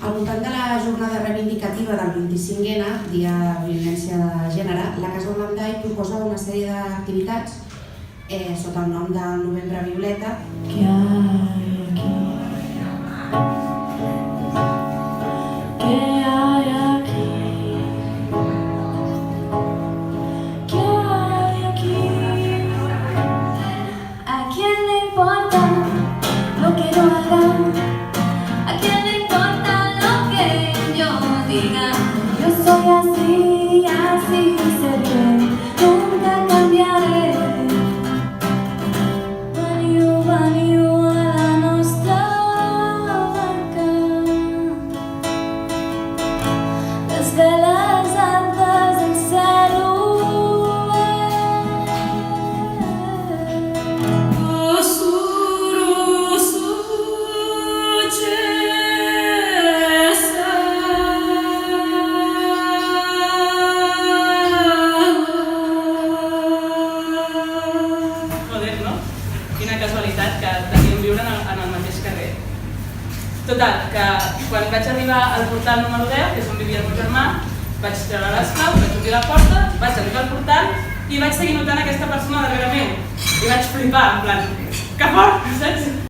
Al voltant de la jornada reivindicativa del 25N, Dia de Violència de Gènere, la Casa Blandai proposa una sèrie d'activitats sota el nom de Novembre Violeta. ¿Qué hay aquí? ¿Qué hay aquí? ¿Qué hay aquí? ¿A quién le importa lo que no haga? ¿A quién le importa lo que yo diga? Yo soy así, así seré, nunca cambiaré. Veniu a la nostra barca. Les veles altes en cel obert. Joder, no? Quina casualitat que teníem viure en el mateix carrer. Total, que quan vaig arribar al portal número 10, que és on vivia el meu germà, vaig treure les claus, vaig obrir la porta, vaig arribar al portal i vaig seguir notant aquesta persona darrere meu. I vaig flipar, en plan, que fort, saps?